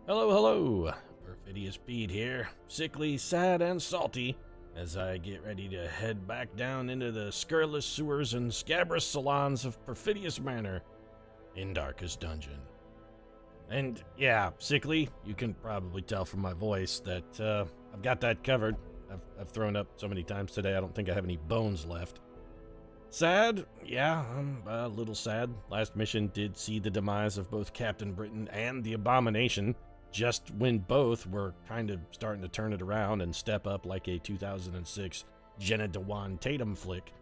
Hello, hello. Perfidious Pete here, sickly, sad, and salty, as I get ready to head back down into the scurrilous sewers and scabrous salons of Perfidious Manor in Darkest Dungeon. And yeah, sickly, you can probably tell from my voice that I've got that covered. I've thrown up so many times today, I don't think I have any bones left. Sad? Yeah, I'm a little sad. Last mission did see the demise of both Captain Britain and the Abomination, just when both were kind of starting to turn it around and step up like a 2006 Jenna Dewan Tatum flick.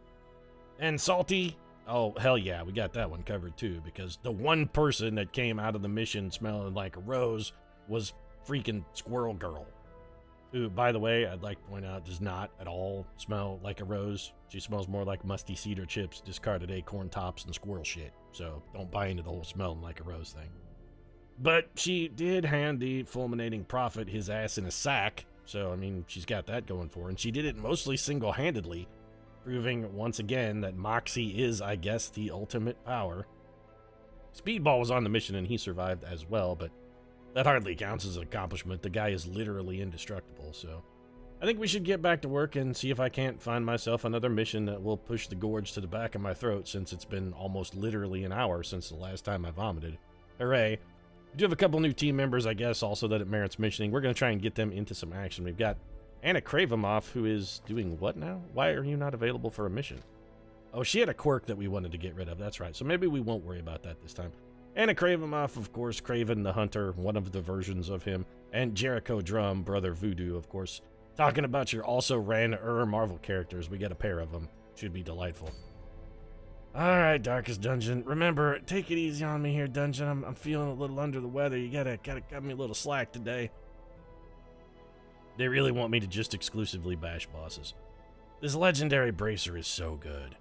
And salty? Oh, hell yeah, we got that one covered too, because the one person that came out of the mission smelling like a rose was freaking Squirrel Girl, who, by the way, I'd like to point out, does not at all smell like a rose. She smells more like musty cedar chips, discarded acorn tops, and squirrel shit. So don't buy into the whole smelling like a rose thing. But she did hand the fulminating prophet his ass in a sack, so, I mean, she's got that going for her. And she did it mostly single-handedly, proving once again that Moxie is, I guess, the ultimate power. Speedball was on the mission and he survived as well, but that hardly counts as an accomplishment. The guy is literally indestructible, so I think we should get back to work and see if I can't find myself another mission that will push the gorge to the back of my throat, since it's been almost literally an hour since the last time I vomited. Hooray. We do have a couple new team members, I guess, also that it merits mentioning. We're going to try and get them into some action. We've got Anna Kravimoff, who is doing what now? Why are you not available for a mission? Oh, she had a quirk that we wanted to get rid of. That's right. So maybe we won't worry about that this time. Anna Kravimoff, of course, Craven the Hunter, one of the versions of him, and Jericho Drum, Brother Voodoo, of course. Talking about your also ran Marvel characters, we get a pair of them. Should be delightful. Alright, Darkest Dungeon. Remember, take it easy on me here, Dungeon. I'm feeling a little under the weather. You gotta cut me a little slack today. They really want me to just exclusively bash bosses. This legendary bracer is so good.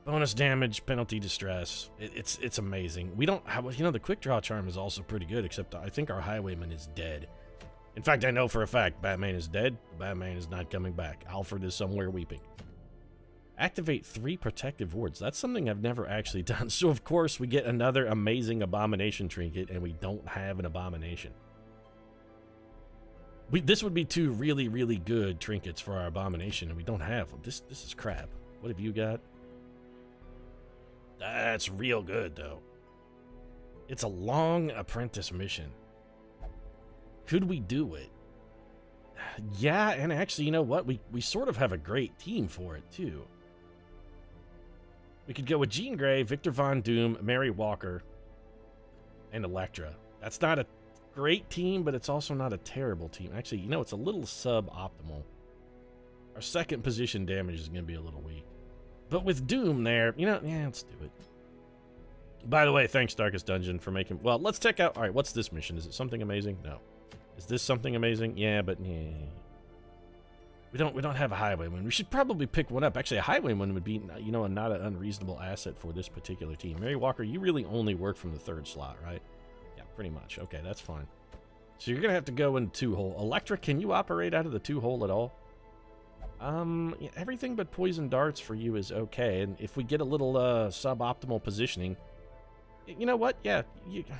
Bonus damage, penalty distress. It's amazing. We don't have, you know, the quick draw charm is also pretty good, except I think our highwayman is dead. In fact, I know for a fact Batman is dead. Batman is not coming back. Alfred is somewhere weeping. Activate 3 protective wards. That's something I've never actually done. So of course we get another amazing abomination trinket, and we don't have an abomination. This would be 2 really, really good trinkets for our abomination, and we don't have them. This is crap. What have you got? That's real good, though. It's a long apprentice mission. Could we do it? Yeah, and actually, you know what? We sort of have a great team for it, too. We could go with Jean Grey, Victor Von Doom, Mary Walker, and Elektra. That's not a great team, but it's also not a terrible team. Actually, you know, it's a little suboptimal. Our second position damage is going to be a little weak. But with Doom there, you know, yeah, let's do it. By the way, thanks, Darkest Dungeon, for making... Well, let's check out... Alright, what's this mission? Is it something amazing? No. Is this something amazing? Yeah, but... Yeah. We don't have a highwayman. We should probably pick one up. Actually, a highwayman would be, you know, not an unreasonable asset for this particular team. Mary Walker, you really only work from the 3rd slot, right? Yeah, pretty much. Okay, that's fine. So you're going to have to go in 2-hole. Elektra, can you operate out of the 2-hole at all? Yeah, everything but poison darts for you is okay. And if we get a little suboptimal positioning, you know what? Yeah,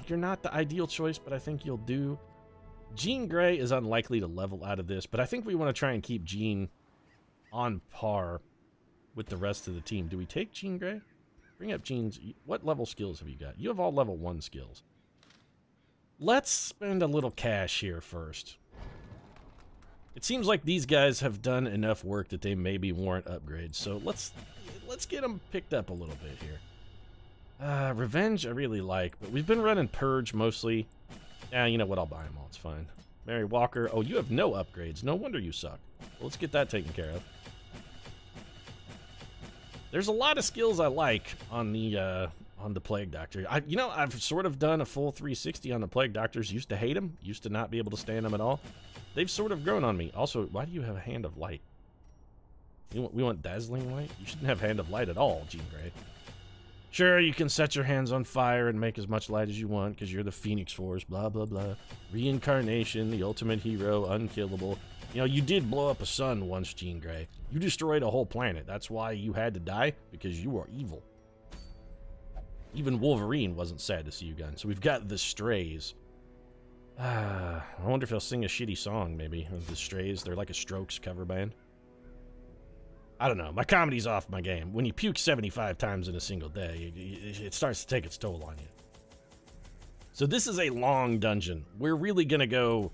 you're not the ideal choice, but I think you'll do. Jean Grey is unlikely to level out of this, but I think we want to try and keep Jean on par with the rest of the team. Do we take Jean Grey? Bring up Jean's... What level skills have you got? You have all level 1 skills. Let's spend a little cash here first. It seems like these guys have done enough work that they maybe warrant upgrades, so let's get them picked up a little bit here. Revenge I really like, but we've been running Purge mostly. Yeah, you know what, I'll buy them all, it's fine. Mary Walker, oh, you have no upgrades. No wonder you suck. Well, let's get that taken care of. There's a lot of skills I like on the Plague Doctor. You know, I've sort of done a full 360 on the Plague Doctors. Used to hate them, used to not be able to stand them at all. They've sort of grown on me. Also, why do you have a Hand of Light? We want Dazzling Light? You shouldn't have Hand of Light at all, Jean Grey. Sure, you can set your hands on fire and make as much light as you want, because you're the Phoenix Force, blah, blah, blah. Reincarnation, the ultimate hero, unkillable. You know, you did blow up a sun once, Jean Grey. You destroyed a whole planet. That's why you had to die, because you are evil. Even Wolverine wasn't sad to see you gone. So we've got the Strays. I wonder if he'll sing a shitty song, maybe, of the Strays. They're like a Strokes cover band. I don't know. My comedy's off my game. When you puke 75 times in a single day, it starts to take its toll on you. So this is a long dungeon. We're really gonna go,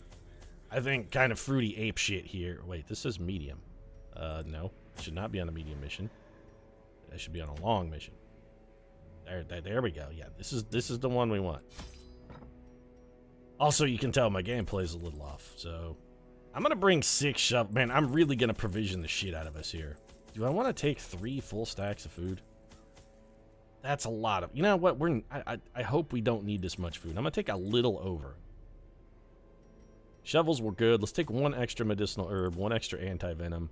I think, kind of fruity ape shit here. Wait, this is medium. No. It should not be on a medium mission. That should be on a long mission. There we go. Yeah, this is the one we want. Also, you can tell my gameplay's a little off, so I'm gonna bring 6 shovels. Man, I'm really gonna provision the shit out of us here. Do I want to take 3 full stacks of food? That's a lot of... You know what? I hope we don't need this much food. I'm gonna take a little over. Shovels were good. Let's take 1 extra medicinal herb, 1 extra anti-venom.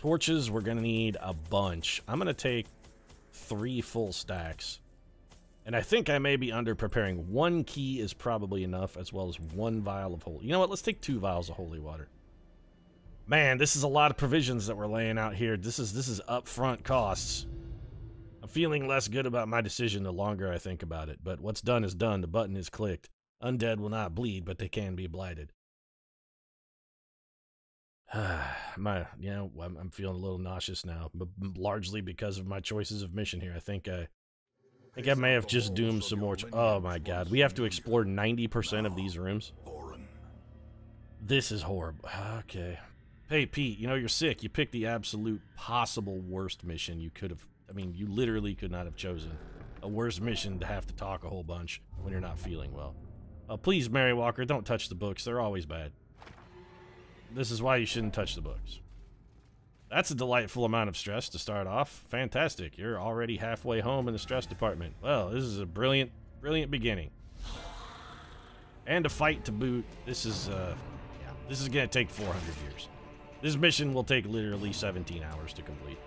Torches, we're gonna need a bunch. I'm gonna take 3 full stacks. And I think I may be under-preparing. 1 key is probably enough, as well as 1 vial of holy... You know what? Let's take 2 vials of holy water. Man, this is a lot of provisions that we're laying out here. This is upfront costs. I'm feeling less good about my decision the longer I think about it. But what's done is done. The button is clicked. Undead will not bleed, but they can be blighted. I'm feeling a little nauseous now, but largely because of my choices of mission here. I think I may have just doomed some more. Oh my god, we have to explore 90% of these rooms. This is horrible. Okay. Hey Pete, you know you're sick. You picked the absolute possible worst mission you could have. I mean, you literally could not have chosen a worse mission to have to talk a whole bunch when you're not feeling well. Please, Mary Walker, don't touch the books. They're always bad. This is why you shouldn't touch the books. That's a delightful amount of stress to start off. Fantastic. You're already halfway home in the stress department. Well, this is a brilliant, brilliant beginning. And a fight to boot. This is going to take 400 years. This mission will take literally 17 hours to complete.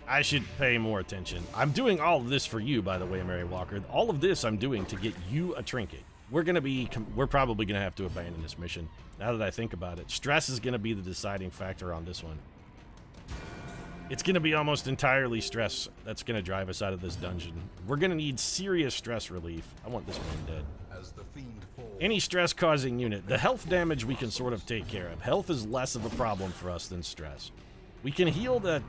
I should pay more attention. I'm doing all of this for you, by the way, Mary Walker. All of this I'm doing to get you a trinket. We're probably gonna have to abandon this mission. Now that I think about it, stress is gonna be the deciding factor on this one. It's gonna be almost entirely stress that's gonna drive us out of this dungeon. We're gonna need serious stress relief. I want this man dead. Any stress-causing unit. The health damage we can sort of take care of. Health is less of a problem for us than stress. We can heal the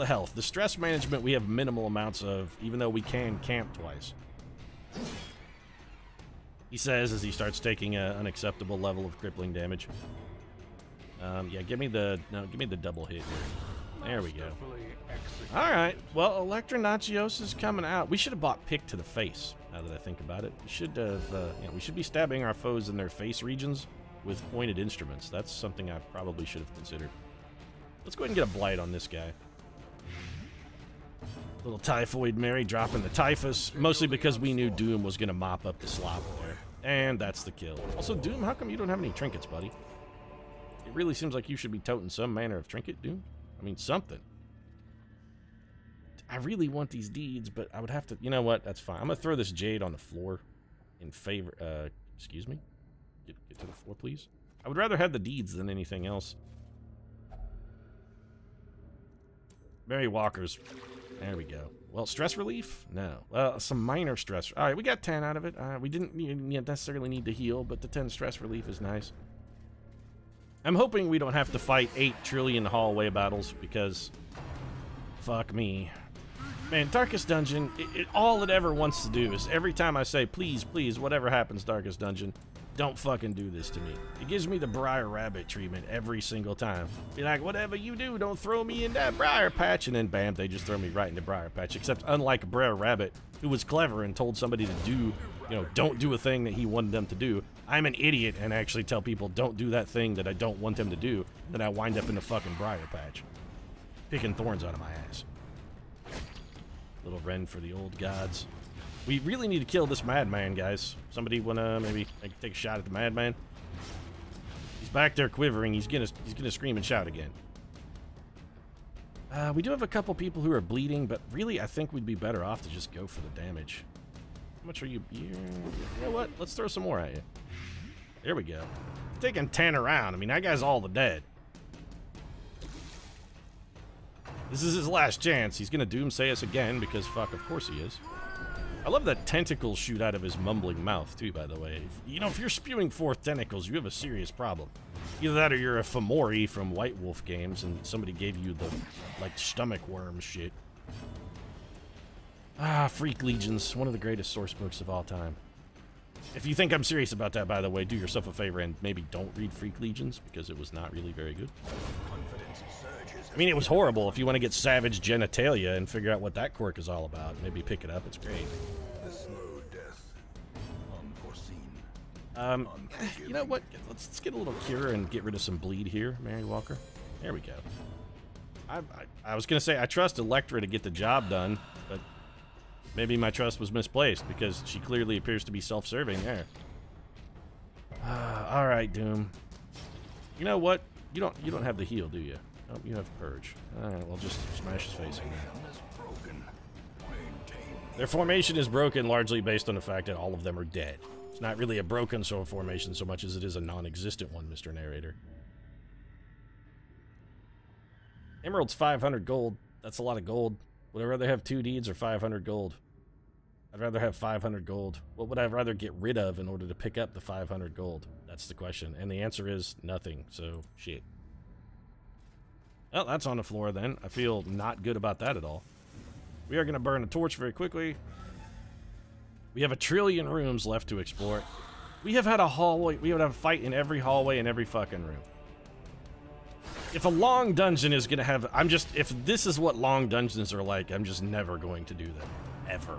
health. The stress management we have minimal amounts of, even though we can camp twice. He says as he starts taking an unacceptable level of crippling damage. Yeah, give me the double hit here. There we go. Alright, well, Electronachios is coming out. We should have bought Pick to the face, now that I think about it. We should have, we should be stabbing our foes in their face regions with pointed instruments. That's something I probably should have considered. Let's go ahead and get a blight on this guy. Little Typhoid Mary dropping the typhus, mostly because we knew Doom was going to mop up the slop there. And that's the kill. Also, Doom, how come you don't have any trinkets, buddy? It really seems like you should be toting some manner of trinket, Doom. I mean, something. I really want these deeds, but I would have to... You know what? That's fine. I'm going to throw this jade on the floor in favor... excuse me? Get to the floor, please. I would rather have the deeds than anything else. Mary Walker's... There we go. Well, stress relief? No. Well, some minor stress... Alright, we got 10 out of it. We didn't necessarily need to heal, but the 10 stress relief is nice. I'm hoping we don't have to fight 8 trillion hallway battles, because... Fuck me. Man, Darkest Dungeon, all it ever wants to do is every time I say, please, please, whatever happens, Darkest Dungeon, don't fucking do this to me. It gives me the Briar Rabbit treatment every single time. Be like, whatever you do, don't throw me in that Briar Patch, and then bam, they just throw me right into Briar Patch. Except unlike Briar Rabbit, who was clever and told somebody to do, don't do a thing that he wanted them to do, I'm an idiot and actually tell people don't do that thing that I don't want them to do, then I wind up in the fucking Briar Patch. Picking thorns out of my ass. Little Wren for the old gods. We really need to kill this madman, guys. Somebody wanna maybe take a shot at the madman? He's back there quivering. He's gonna scream and shout again. We do have a couple people who are bleeding, but really I think we'd be better off to just go for the damage. How much are you? You know what? Let's throw some more at you. There we go. Taking 10 around. I mean, that guy's all the dead. This is his last chance. He's gonna doomsay us again because fuck, of course he is. I love that tentacles shoot out of his mumbling mouth, too, by the way. If you're spewing forth tentacles, you have a serious problem. Either that or you're a Fomori from White Wolf games and somebody gave you the, like, stomach worm shit. Ah, Freak Legions, one of the greatest source books of all time. If you think I'm serious about that, by the way, do yourself a favor and maybe don't read Freak Legions, because it was not really very good. I mean, it was horrible. If you want to get savage genitalia and figure out what that quirk is all about, maybe pick it up. It's great. The slow death, unforeseen. You know what? Let's get a little cure and get rid of some bleed here, Mary Walker. There we go. I was gonna say I trust Electra to get the job done, but maybe my trust was misplaced because she clearly appears to be self-serving there. All right, Doom. You know what? You don't have the heal, do you? Oh, you have Purge. Alright, well, just smash his face in there. Their formation is broken largely based on the fact that all of them are dead. It's not really a broken formation so much as it is a non-existent one, Mr. Narrator. Emerald's 500 gold. That's a lot of gold. Would I rather have 2 deeds or 500 gold? I'd rather have 500 gold. What would I rather get rid of in order to pick up the 500 gold? That's the question. And the answer is nothing, so shit. Well, that's on the floor then. I feel not good about that at all. We are going to burn a torch very quickly. We have 1 trillion rooms left to explore. We have had a hallway. We would have a fight in every hallway in every fucking room. If a long dungeon is going to have... if this is what long dungeons are like, I'm just never going to do them. Ever.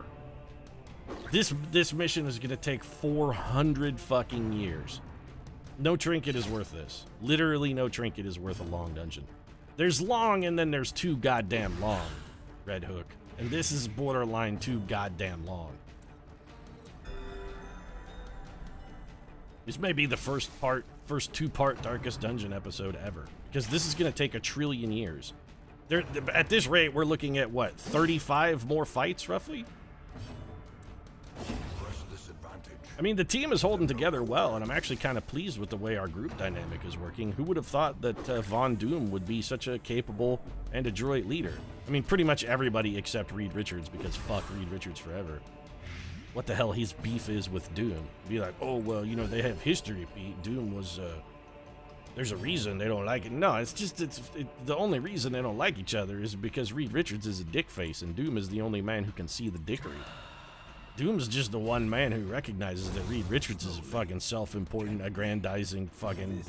This mission is going to take 400 fucking years. No trinket is worth this. Literally no trinket is worth a long dungeon. There's long, and then there's too goddamn long, Red Hook. And this is borderline too goddamn long. This may be the first 2-part Darkest Dungeon episode ever. Because this is going to take 1 trillion years. At this rate, we're looking at, what, 35 more fights, roughly? I mean, the team is holding together well, and I'm actually kind of pleased with the way our group dynamic is working. Who would have thought that Von Doom would be such a capable and adroit leader? I mean, pretty much everybody except Reed Richards, because fuck Reed Richards forever. What the hell his beef is with Doom. Be like, oh, well, you know, they have history, Pete. Doom was, there's a reason they don't like it. No, it's just, the only reason they don't like each other is because Reed Richards is a dick face, and Doom is the only man who can see the dickery. Doom's just the one man who recognizes that Reed Richards is a fucking self-important, aggrandizing, fucking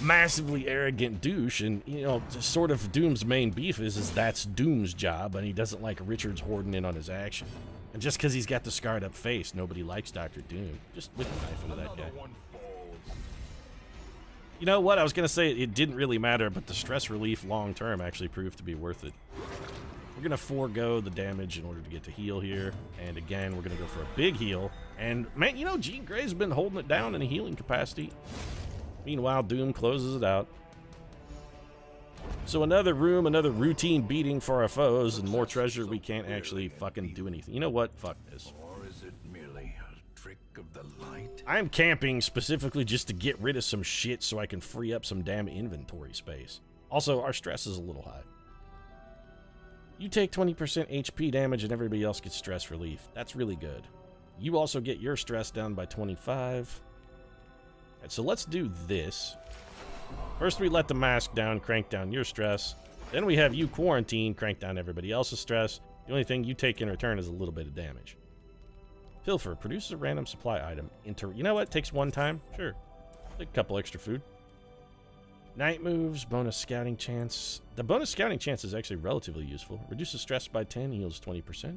massively arrogant douche, and, you know, sort of Doom's main beef is that's Doom's job, and he doesn't like Richards hoarding in on his action. And just because he's got the scarred up face, nobody likes Dr. Doom. Just with the knife into that guy. You know what? I was going to say it didn't really matter, but the stress relief long-term actually proved to be worth it. We're going to forego the damage in order to get to heal here. And again, we're going to go for a big heal. And, man, you know, Jean Grey's been holding it down in a healing capacity. Meanwhile, Doom closes it out. So another room, another routine beating for our foes, and more treasure. We can't actually fucking do anything. You know what? Fuck this. Or is it merely a trick of the light? I'm camping specifically just to get rid of some shit so I can free up some damn inventory space. Also, our stress is a little high. You take 20% HP damage and everybody else gets stress relief. That's really good. You also get your stress down by 25. Right, so let's do this. First we let the mask down, crank down your stress. Then we have you quarantine, crank down everybody else's stress. The only thing you take in return is a little bit of damage. Pilfer, produces a random supply item. You know what? Takes 1 time? Sure. Take a couple extra food. Night moves, bonus scouting chance. The bonus scouting chance is actually relatively useful. Reduces stress by 10, heals 20%.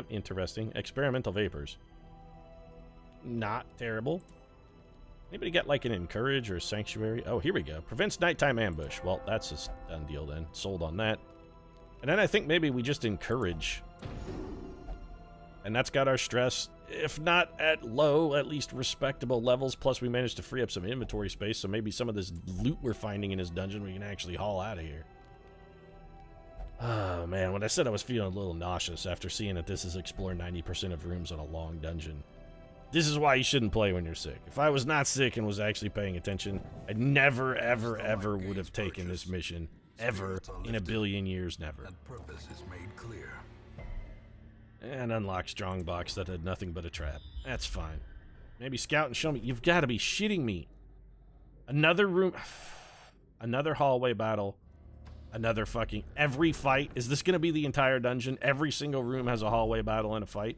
Interesting. Experimental vapors. Not terrible. Anybody got like an encourage or a sanctuary? Oh, here we go. Prevents nighttime ambush. Well, that's a done deal then. Sold on that. And then I think maybe we just encourage. And that's got our stress, if not at low, at least respectable levels. Plus we managed to free up some inventory space, so maybe some of this loot we're finding in this dungeon we can actually haul out of here. Oh man, when I said I was feeling a little nauseous after seeing that this is explore 90% of rooms on a long dungeon. This is why you shouldn't play when you're sick. If I was not sick and was actually paying attention, I never, ever, ever would have taken this mission. Ever. In a billion years, never. That purpose is made clear. And unlock strongbox that had nothing but a trap. That's fine. Maybe scout and show me. You've got to be shitting me. Another room. Another hallway battle. Another fucking... Every fight. Is this going to be the entire dungeon? Every single room has a hallway battle and a fight?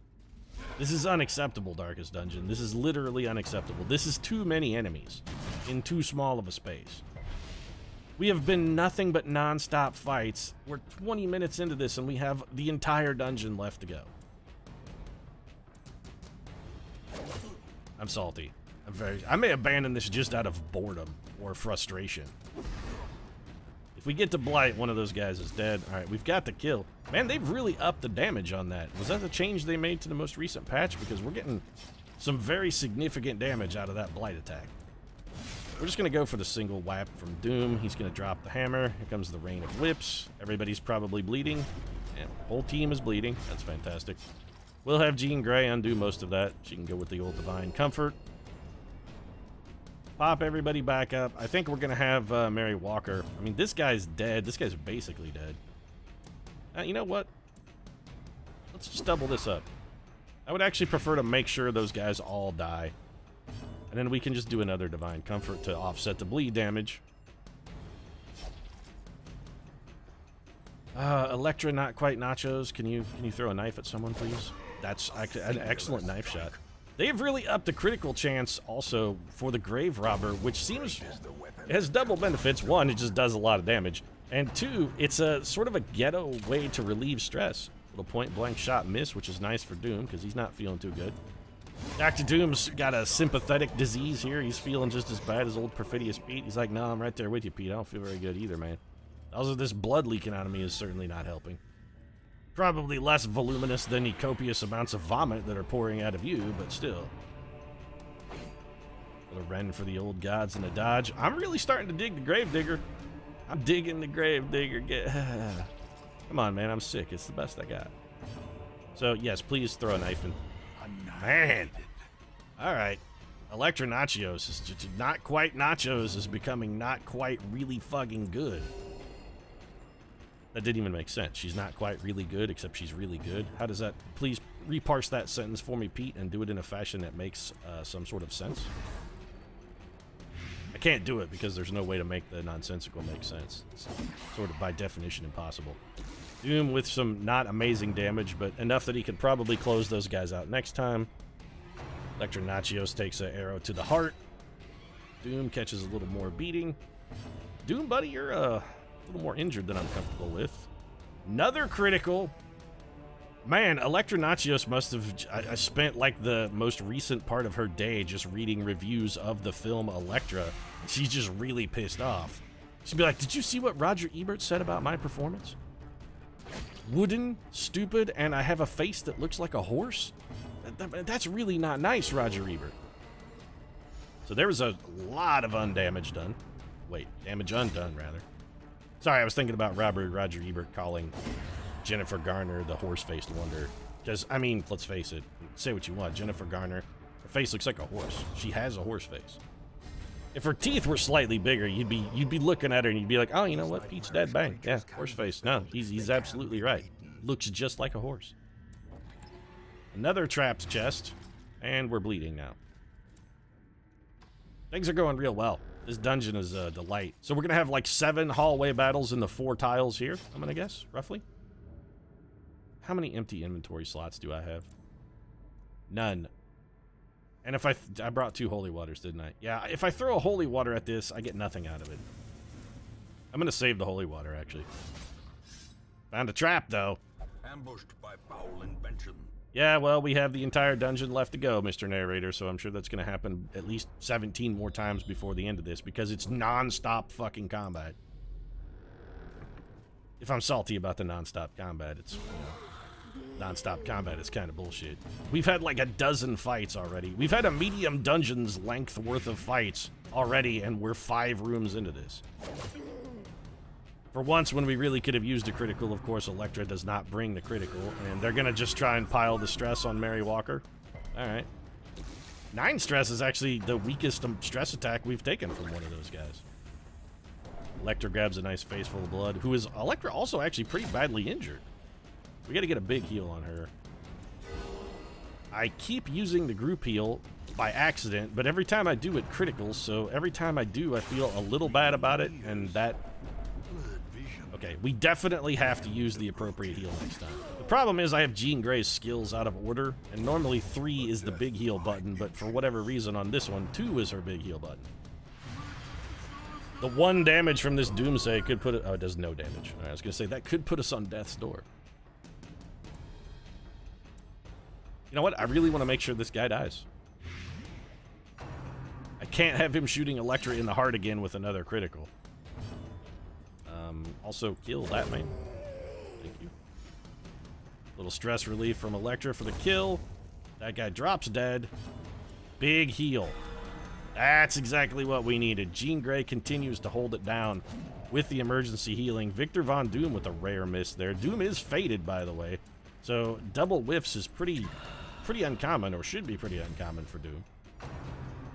This is unacceptable, Darkest Dungeon. This is literally unacceptable. This is too many enemies in too small of a space. We have been nothing but non-stop fights. We're 20 minutes into this and we have the entire dungeon left to go. I'm salty. I may abandon this just out of boredom or frustration. If we get to Blight, one of those guys is dead. Alright, we've got the kill. Man, they've really upped the damage on that. Was that the change they made to the most recent patch? Because we're getting some very significant damage out of that Blight attack. We're just going to go for the single whap from Doom. He's going to drop the hammer. Here comes the rain of whips. Everybody's probably bleeding. And the whole team is bleeding. That's fantastic. We'll have Jean Grey undo most of that. She can go with the old Divine Comfort. Pop everybody back up. I think we're going to have Mary Walker. I mean, this guy's dead. This guy's basically dead. You know what? Let's just double this up. I would actually prefer to make sure those guys all die. And then we can just do another Divine Comfort to offset the bleed damage. Electra, not quite nachos. Can you throw a knife at someone, please? That's an excellent knife shot. They've really upped the critical chance also for the Grave Robber, which seems... It has double benefits. One, it just does a lot of damage. And two, it's a sort of a ghetto way to relieve stress. Little point-blank shot miss, which is nice for Doom, because he's not feeling too good. Dr. Doom's got a sympathetic disease here. He's feeling just as bad as old Perfidious Pete. He's like, no, I'm right there with you, Pete. I don't feel very good either, man. Also, this blood leaking out of me is certainly not helping. Probably less voluminous than the copious amounts of vomit that are pouring out of you, but still. A rend for the old gods and a dodge. I'm really starting to dig the Gravedigger. I'm digging the Gravedigger. Come on, man. I'm sick. It's the best I got. So, yes, please throw a knife in. Man. All right. Electra Nachos is just not quite nachos is becoming not quite really fucking good. That didn't even make sense. She's not quite really good, except she's really good. How does that... Please reparse that sentence for me, Pete, and do it in a fashion that makes some sort of sense. I can't do it because there's no way to make the nonsensical make sense. It's sort of by definition impossible. Doom with some not amazing damage, but enough that he could probably close those guys out next time. Electra Nachios takes an arrow to the heart. Doom catches a little more beating. Doom, buddy, you're a little more injured than I'm comfortable with. Another critical. Man, Electra Nachios must have spent like the most recent part of her day just reading reviews of the film Electra. She's just really pissed off. She'd be like, did you see what Roger Ebert said about my performance? Wooden, stupid, and I have a face that looks like a horse? That's really not nice, Roger Ebert. So there was a lot of undamage done. Wait, damage undone, rather. Sorry, I was thinking about Roger Ebert calling Jennifer Garner the horse-faced wonder. Because, I mean, let's face it. Say what you want. Jennifer Garner, her face looks like a horse. She has a horse face. If her teeth were slightly bigger, you'd be looking at her and you'd be like, oh, you know what? Pete's dead. Bang. Yeah, horse face. No, he's absolutely right. Looks just like a horse. Another trapped chest. And we're bleeding now. Things are going real well. This dungeon is a delight. So we're going to have like 7 hallway battles in the 4 tiles here, I'm going to guess, roughly. How many empty inventory slots do I have? None. And if I brought 2 holy waters, didn't I? Yeah, if I throw a holy water at this, I get nothing out of it. I'm going to save the holy water, actually. Found a trap, though. Ambushed by foul invention. Yeah, well, we have the entire dungeon left to go, Mr. Narrator, so I'm sure that's going to happen at least 17 more times before the end of this, because it's non-stop fucking combat. If I'm salty about the non-stop combat, it's, you know, non-stop combat is kind of bullshit. We've had like a dozen fights already. We've had a medium dungeon's length worth of fights already, and we're 5 rooms into this. For once, when we really could have used a critical, of course, Electra does not bring the critical, and they're going to just try and pile the stress on Mary Walker. Alright. 9 stress is actually the weakest stress attack we've taken from one of those guys. Electra grabs a nice face full of blood, who is, Electra also actually pretty badly injured. We got to get a big heal on her. I keep using the group heal by accident, but every time I do it criticals, so every time I do I feel a little bad about it, and that... Okay, we definitely have to use the appropriate heal next time. The problem is I have Jean Grey's skills out of order, and normally 3 is the big heal button, but for whatever reason on this one, 2 is her big heal button. The 1 damage from this Doomsday could put it... Oh, it does no damage. I was going to say, that could put us on death's door. You know what? I really want to make sure this guy dies. I can't have him shooting Electra in the heart again with another critical. Also, kill that man. Thank you. Little stress relief from Electra for the kill. That guy drops dead. Big heal. That's exactly what we needed. Jean Grey continues to hold it down with the emergency healing. Victor Von Doom with a rare miss there. Doom is faded, by the way. So double whiffs is pretty uncommon, or should be pretty uncommon for Doom.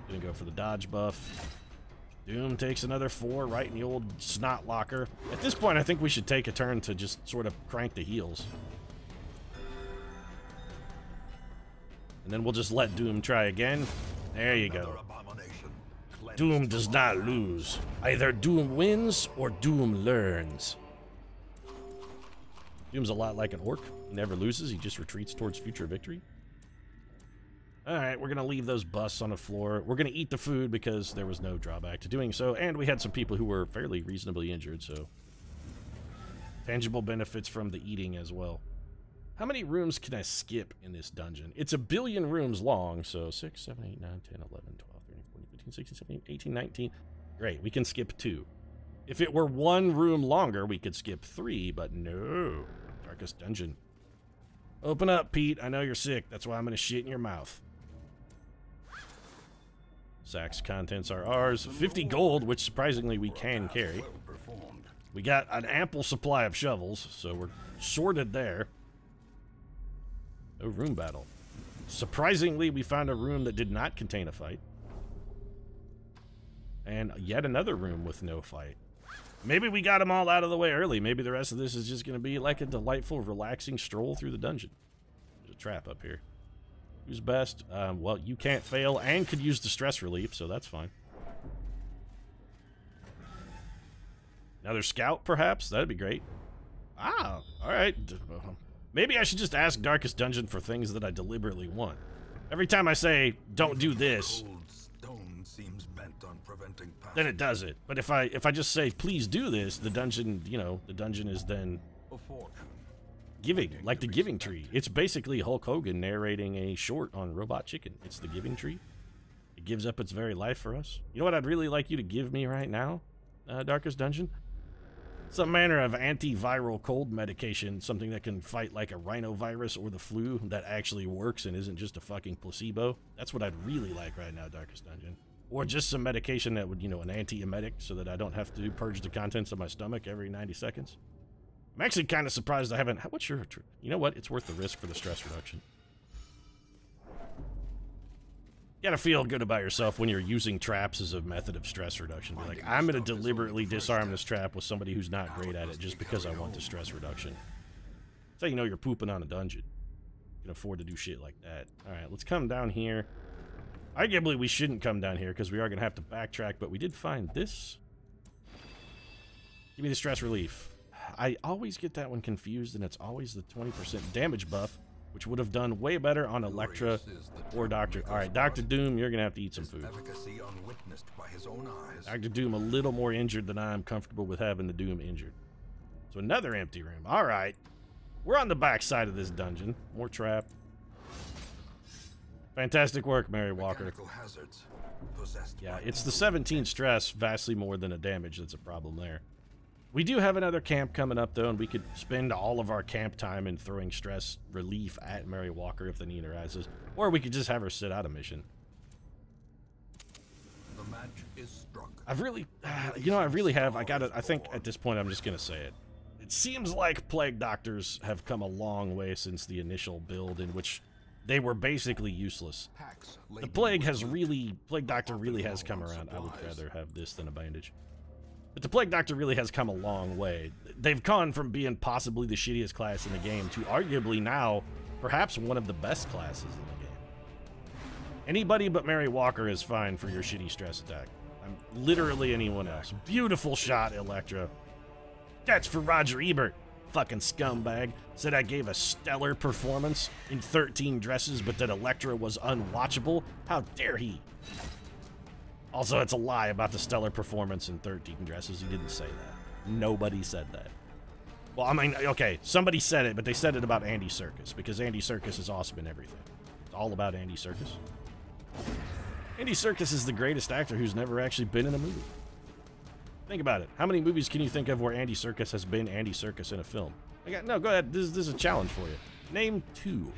Gonna go for the dodge buff. Doom takes another 4 right in the old snot locker. At this point, I think we should take a turn to just sort of crank the heals. And then we'll just let Doom try again. There you go. Doom does not lose. Either Doom wins or Doom learns. Doom's a lot like an orc. He never loses, he just retreats towards future victory. Alright, we're gonna leave those busts on the floor. We're gonna eat the food because there was no drawback to doing so, and we had some people who were fairly reasonably injured, so... Tangible benefits from the eating as well. How many rooms can I skip in this dungeon? It's 1 billion rooms long, so 6, 7, 8, 9, 10, 11, 12, 13, 14, 15, 16, 17, 18, 19. Great, we can skip 2. If it were 1 room longer, we could skip 3, but no. Darkest dungeon. Open up, Pete. I know you're sick. That's why I'm gonna shit in your mouth. Sack's contents are ours. 50 gold, which surprisingly we can carry. We got an ample supply of shovels, so we're sorted there. No room battle. Surprisingly, we found a room that did not contain a fight. And yet another room with no fight. Maybe we got them all out of the way early. Maybe the rest of this is just going to be like a delightful, relaxing stroll through the dungeon. There's a trap up here. Who's best? Well, you can't fail and could use the stress relief, so that's fine. Another scout, perhaps? That'd be great. Ah, alright. Maybe I should just ask Darkest Dungeon for things that I deliberately want. Every time I say, don't do this, then it does it. But if I just say, please do this, the dungeon, you know, the dungeon is then... Giving, like the Giving Tree. It's basically Hulk Hogan narrating a short on Robot Chicken. It's the Giving Tree. It gives up its very life for us. You know what I'd really like you to give me right now, Darkest Dungeon? Some manner of antiviral cold medication, something that can fight like a rhinovirus or the flu that actually works and isn't just a fucking placebo. That's what I'd really like right now, Darkest Dungeon. Or just some medication that would, you know, an antiemetic so that I don't have to purge the contents of my stomach every 90 seconds. I'm actually kind of surprised I haven't... What's your... You know what? It's worth the risk for the stress reduction. You gotta feel good about yourself when you're using traps as a method of stress reduction. Be like, I'm gonna deliberately disarm this trap with somebody who's not great at it just because I want the stress reduction. That's how you know you're pooping on a dungeon. You can afford to do shit like that. Alright, let's come down here. Arguably, we shouldn't come down here because we are gonna have to backtrack, but we did find this. Give me the stress relief. I always get that one confused, and it's always the 20% damage buff, which would have done way better on Electra or Dr. Alright, Dr. Doom, you're going to have to eat some food. Dr. Doom a little more injured than I'm comfortable with having the Doom injured. So another empty room. Alright. We're on the back side of this dungeon. More trap. Fantastic work, Mary Walker. Yeah, it's the 17 stress, vastly more than a damage that's a problem there. We do have another camp coming up, though, and we could spend all of our camp time in throwing stress relief at Mary Walker if the need arises. Or we could just have her sit out a mission. The match is struck. I've really, you know, I really have. I think at this point I'm just going to say it. It seems like Plague Doctors have come a long way since the initial build in which they were basically useless. The Plague Doctor really has come around. I would rather have this than a bandage. But the Plague Doctor really has come a long way. They've gone from being possibly the shittiest class in the game to arguably now perhaps one of the best classes in the game. Anybody but Mary Walker is fine for your shitty stress attack. Literally anyone else. Beautiful shot, Electra. That's for Roger Ebert. Fucking scumbag. Said I gave a stellar performance in 13 dresses, but that Electra was unwatchable. How dare he? Also, it's a lie about the stellar performance in 13 dresses. He didn't say that. Nobody said that. Well, I mean, okay, somebody said it, but they said it about Andy Serkis, because Andy Serkis is awesome in everything. It's all about Andy Serkis. Andy Serkis is the greatest actor who's never actually been in a movie. Think about it. How many movies can you think of where Andy Serkis has been Andy Serkis in a film? No, go ahead. This is a challenge for you. Name 2.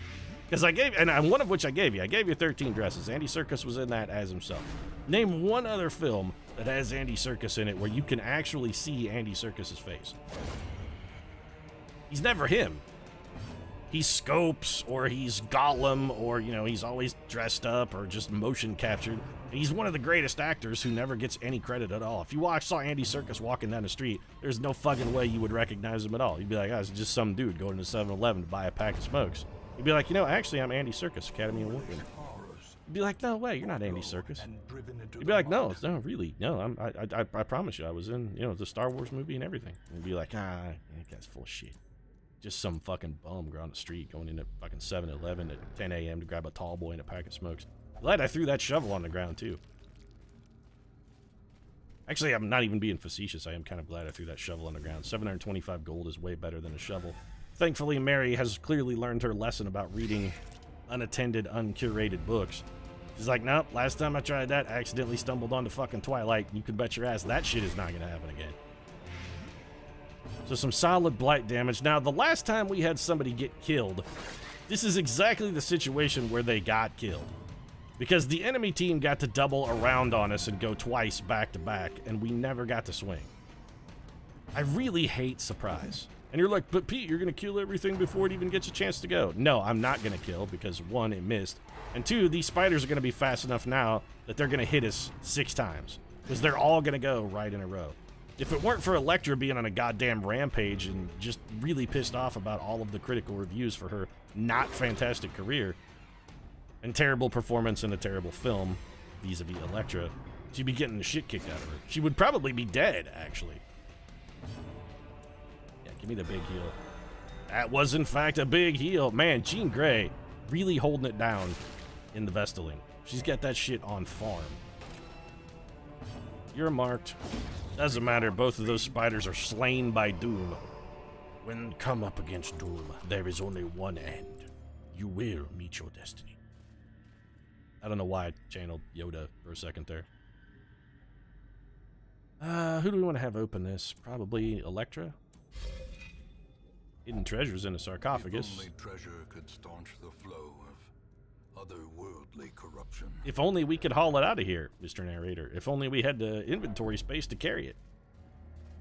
Because I gave, and one of which I gave you. I gave you 13 dresses. Andy Serkis was in that as himself. Name one other film that has Andy Serkis in it where you can actually see Andy Serkis' face. He's never him. He's Scopes, or he's Gollum, or, you know, he's always dressed up or just motion captured. He's one of the greatest actors who never gets any credit at all. If you saw Andy Serkis walking down the street, there's no fucking way you would recognize him at all. You'd be like, oh, it's just some dude going to 7-Eleven to buy a pack of smokes. You'd be like, you know, actually, I'm Andy Serkis, Academy Award winner. You'd be like, no way, you're not Andy Serkis. You'd be like, no, really, no, I promise you, I was in, you know, the Star Wars movie and everything. And you'd be like, that guy's full of shit. Just some fucking bum on the street going into fucking 7-Eleven at 10 a.m. to grab a tall boy and a pack of smokes. Glad I threw that shovel on the ground, too. Actually, I'm not even being facetious. I am kind of glad I threw that shovel on the ground. 725 gold is way better than a shovel. Thankfully, Mary has clearly learned her lesson about reading unattended, uncurated books. She's like, nope, last time I tried that, I accidentally stumbled onto fucking Twilight. You can bet your ass that shit is not going to happen again. So some solid blight damage. Now, the last time we had somebody get killed, this is exactly the situation where they got killed. Because the enemy team got to double around on us and go twice back to back, and we never got to swing. I really hate surprise. And you're like, but Pete, you're going to kill everything before it even gets a chance to go. No, I'm not going to kill, because 1, it missed. And 2, these spiders are going to be fast enough now that they're going to hit us 6 times. Because they're all going to go right in a row. If it weren't for Electra being on a goddamn rampage and just really pissed off about all of the critical reviews for her not fantastic career and terrible performance in a terrible film vis-a-vis Electra, she'd be getting the shit kicked out of her. She would probably be dead, actually. Yeah, give me the big heal. That was, in fact, a big heal. Man, Jean Grey really holding it down in the Vestaling. She's got that shit on farm. You're marked. Doesn't matter, both of those spiders are slain by doom. When come up against doom, there is only one end. You will meet your destiny. I don't know why I channeled Yoda for a second there. Who do we want to have open this? Probably Electra? Hidden treasures in a sarcophagus. If only treasure could staunch the flow of otherworldly corruption. If only we could haul it out of here, Mr. Narrator. If only we had the inventory space to carry it.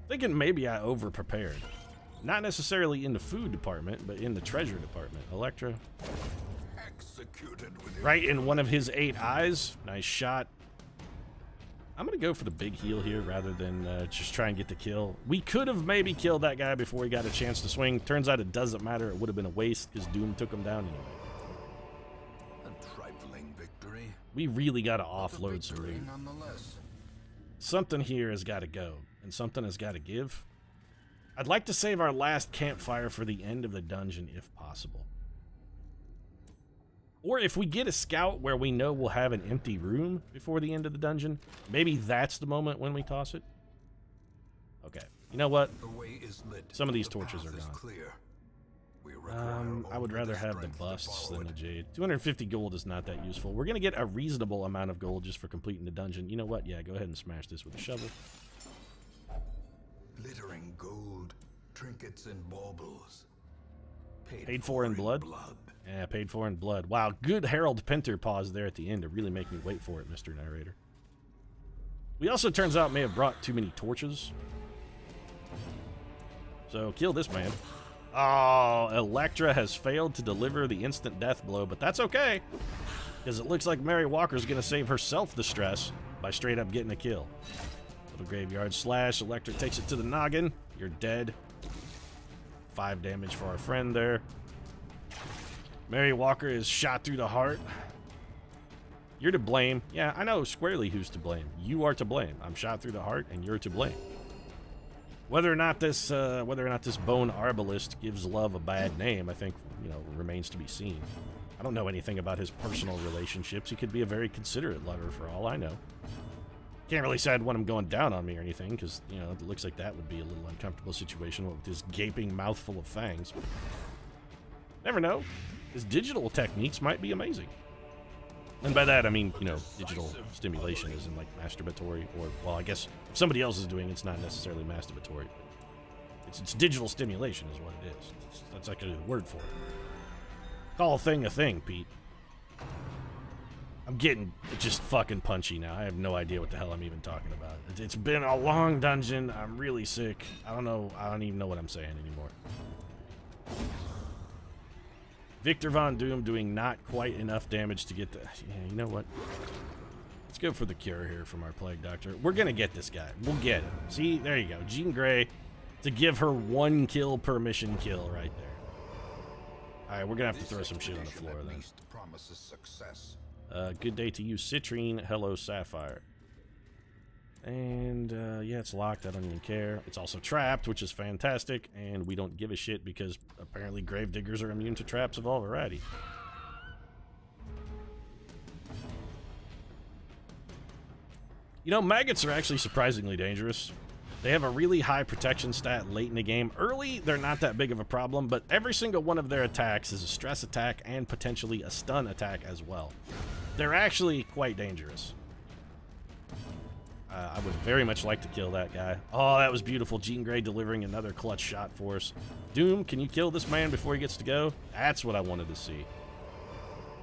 Thinking maybe I over-prepared. Not necessarily in the food department, but in the treasure department. Electra. Executed with Right in one of his 8 eyes. Nice shot. I'm going to go for the big heal here rather than just try and get the kill. We could have maybe killed that guy before he got a chance to swing. Turns out it doesn't matter. It would have been a waste because Doom took him down anyway. a trifling victory. We really got to offload some loot. Nonetheless. Something here has got to go, and something has got to give. I'd like to save our last campfire for the end of the dungeon if possible. Or if we get a scout where we know we'll have an empty room before the end of the dungeon, maybe that's the moment when we toss it. Okay, you know what? The way is lit. Some of these The torches path are is gone. Clear. We I would rather have the busts than the jade. 250 gold is not that useful. We're going to get a reasonable amount of gold just for completing the dungeon. You know what? Yeah, go ahead and smash this with a shovel. Glittering gold, trinkets and baubles. Paid for in blood? Yeah, paid for in blood. Wow, good Harold Pinter pause there at the end to really make me wait for it, Mr. Narrator. We also, turns out, may have brought too many torches. So, kill this man. Oh, Electra has failed to deliver the instant death blow, but that's okay. Because it looks like Mary Walker's going to save herself the stress by straight up getting a kill. Little graveyard slash. Electra takes it to the noggin. You're dead. 5 damage for our friend there. Mary Walker is shot through the heart. You're to blame. Yeah, I know squarely who's to blame. You are to blame. I'm shot through the heart, and you're to blame. Whether or not this bone arbalist gives love a bad name, I think, you know, remains to be seen. I don't know anything about his personal relationships. He could be a very considerate lover for all I know. Can't really say I'd want him going down on me or anything, because, you know, it looks like that would be a little uncomfortable situation with his gaping mouthful of fangs. Never know. His digital techniques might be amazing. And by that, I mean, you know, digital stimulation isn't like masturbatory, or, well, I guess if somebody else is doing it, it's not necessarily masturbatory. It's digital stimulation is what it is. That's like a word for it. Call a thing, Pete. I'm getting just fucking punchy now. I have no idea what the hell I'm even talking about. It's been a long dungeon. I'm really sick. I don't even know what I'm saying anymore. Victor Von Doom doing not quite enough damage to get the... Yeah, you know what? Let's go for the cure here from our Plague Doctor. We're gonna get this guy. We'll get him. See? There you go. Jean Grey to give her 1 kill per mission kill right there. Alright, we're gonna have to throw some shit on the floor then. Good day to you, Citrine. Hello, Sapphire. And, yeah, it's locked. I don't even care. It's also trapped, which is fantastic, and we don't give a shit because apparently gravediggers are immune to traps of all variety. You know, maggots are actually surprisingly dangerous. They have a really high protection stat late in the game. Early, they're not that big of a problem, but every single one of their attacks is a stress attack and potentially a stun attack as well. They're actually quite dangerous. I would very much like to kill that guy. Oh, that was beautiful. Jean Grey delivering another clutch shot for us. Doom, can you kill this man before he gets to go? That's what I wanted to see.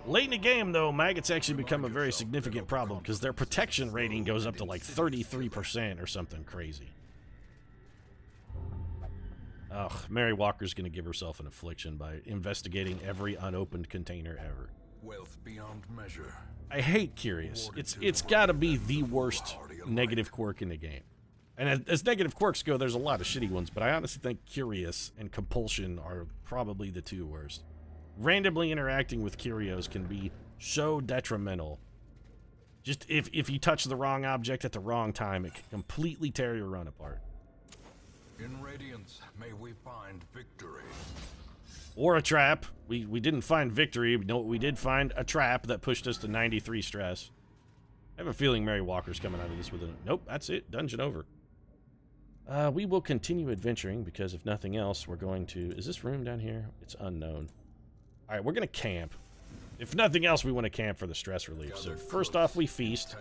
Late in the game, though, maggots actually become a very significant problem because their protection rating goes up to like 33% or something crazy. Ugh, Mary Walker's gonna give herself an affliction by investigating every unopened container ever. Wealth beyond measure. I hate Curious. It's gotta be the worst negative quirk in the game. And as negative quirks go, there's a lot of shitty ones, but I honestly think Curious and Compulsion are probably the 2 worst. Randomly interacting with Curios can be so detrimental. Just if you touch the wrong object at the wrong time, it can completely tear your run apart. In Radiance, may we find victory. Or a trap. We didn't find victory. No, we did find a trap that pushed us to 93 stress. I have a feeling Mary Walker's coming out of this with a... Nope, that's it. Dungeon over. We will continue adventuring because if nothing else, we're going to... Is this room down here? It's unknown. Alright, we're going to camp. If nothing else, we want to camp for the stress relief. So first off, we feast.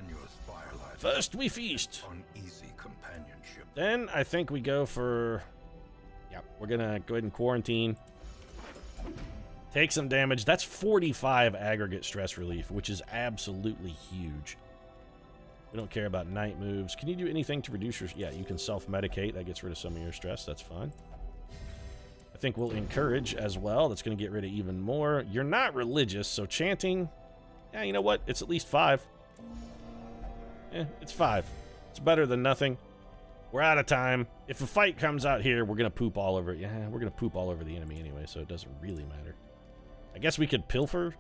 First, we feast. Uneasy companionship. Then I think we go for... Yeah, we're going to go ahead and quarantine. Take some damage. That's 45 aggregate stress relief, which is absolutely huge. We don't care about night moves. Can you do anything to reduce your... Yeah, you can self-medicate. That gets rid of some of your stress. That's fine. I think we'll encourage as well. That's going to get rid of even more. You're not religious, so chanting... Yeah, you know what? It's at least 5. Yeah, it's 5. It's better than nothing. We're out of time. If a fight comes out here, we're going to poop all over it. Yeah, we're going to poop all over the enemy anyway, so it doesn't really matter. I guess we could pilfer.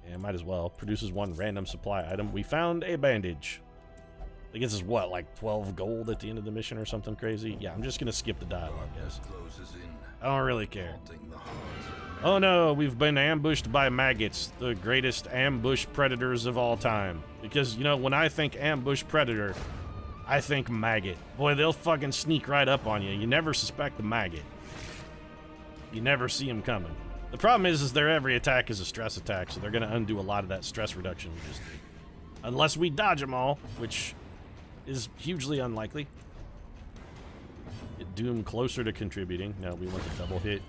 Yeah, might as well. Produces 1 random supply item. We found a bandage. I think this is what, like 12 gold at the end of the mission or something crazy? Yeah, I'm just going to skip the dialogue, guys. I don't really care. Oh no, we've been ambushed by maggots, the greatest ambush predators of all time. Because, you know, when I think ambush predator, I think maggot. Boy, they'll fucking sneak right up on you. You never suspect the maggot. You never see them coming. The problem is their every attack is a stress attack, so they're going to undo a lot of that stress reduction we just did. Unless we dodge them all, which is hugely unlikely. Get Doom closer to contributing. No, we want the double hit.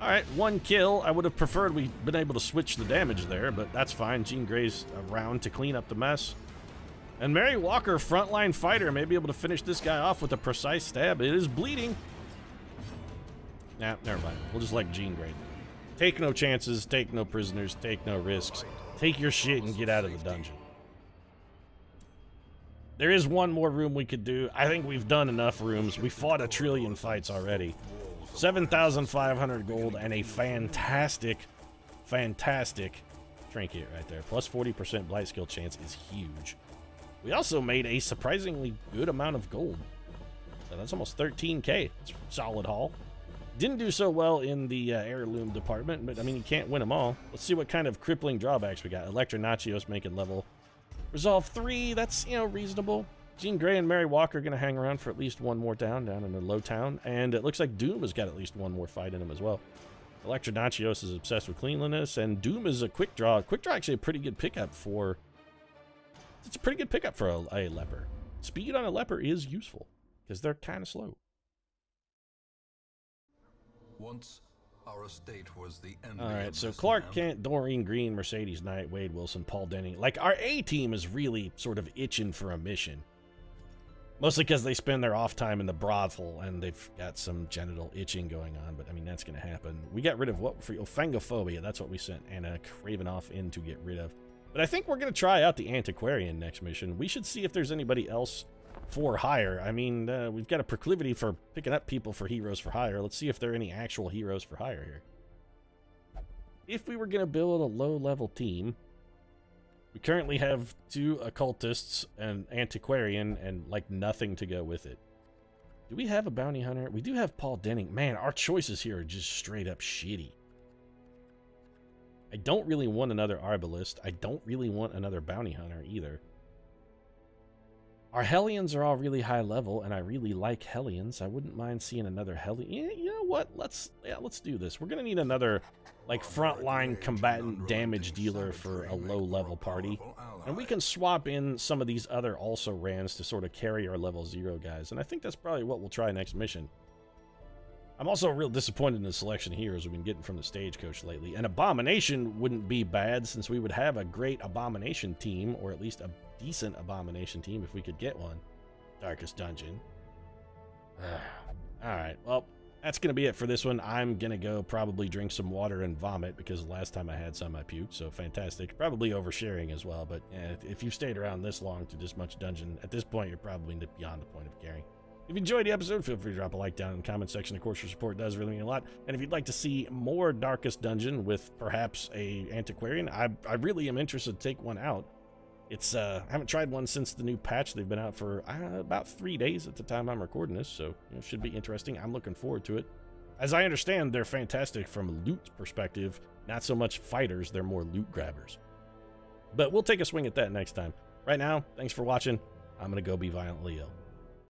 Alright, 1 kill. I would have preferred we'd been able to switch the damage there, but that's fine. Jean Grey's around to clean up the mess. And Mary Walker, frontline fighter, may be able to finish this guy off with a precise stab. It is bleeding. Nah, never mind. We'll just let Jean Grey. Take no chances, take no prisoners, take no risks. Take your shit and get out of the dungeon. There is 1 more room we could do. I think we've done enough rooms. We fought a trillion fights already. 7,500 gold and a fantastic cranky it right there. Plus 40% blight skill chance is huge. We also made a surprisingly good amount of gold. So that's almost 13k. It's a solid haul. Didn't do so well in the heirloom department, but I mean, you can't win them all. Let's see what kind of crippling drawbacks we got. Electronachios making level. Resolve 3, that's, you know, reasonable. Jean Grey and Mary Walker are going to hang around for at least one more down in the low town. And it looks like Doom has got at least one more fight in him as well. Electronachios is obsessed with cleanliness, and Doom is a quick draw. Quick draw actually a pretty good pickup for... It's a pretty good pickup for a leper. Speed on a leper is useful, because they're kind of slow. Once our estate was the end. All right, so Clark Kent, Doreen Green, Mercedes Knight, Wade Wilson, Paul Denning. Like, our A team is really sort of itching for a mission. Mostly because they spend their off time in the brothel and they've got some genital itching going on, but I mean, that's going to happen. We got rid of what for Ophangophobia. That's what we sent Anna Kravenoff in to get rid of. But I think we're going to try out the Antiquarian next mission. We should see if there's anybody else for hire. I mean, we've got a proclivity for picking up people for heroes for hire. Let's see if there are any actual heroes for hire here. If we were going to build a low-level team, we currently have 2 occultists, an antiquarian, and like nothing to go with it. Do we have a bounty hunter? We do have Paul Denning. Man, our choices here are just straight up shitty. I don't really want another arbalist. I don't really want another bounty hunter either. Our Hellions are all really high level, and I really like Hellions. I wouldn't mind seeing another Hellion. Yeah, you know what? Let's do this. We're gonna need another, like, frontline combatant damage dealer for a low-level party. And we can swap in some of these other also-rans to sort of carry our level 0 guys. And I think that's probably what we'll try next mission. I'm also real disappointed in the selection of heroes we've been getting from the stagecoach lately. An Abomination wouldn't be bad, since we would have a great Abomination team, or at least a decent Abomination team if we could get one. Darkest Dungeon. Alright, well, that's going to be it for this one. I'm going to go probably drink some water and vomit, because the last time I had some I puked, so fantastic. Probably oversharing as well, but if you've stayed around this long to this much dungeon, at this point you're probably beyond the point of caring. If you enjoyed the episode, feel free to drop a like down in the comment section. Of course, your support does really mean a lot. And if you'd like to see more Darkest Dungeon with perhaps a Antiquarian, I really am interested to take one out. It's I haven't tried one since the new patch. They've been out for about 3 days at the time I'm recording this, so it should be interesting. I'm looking forward to it. As I understand, they're fantastic from a loot perspective. Not so much fighters, they're more loot grabbers. But we'll take a swing at that next time. Right now, thanks for watching. I'm going to go be violently ill.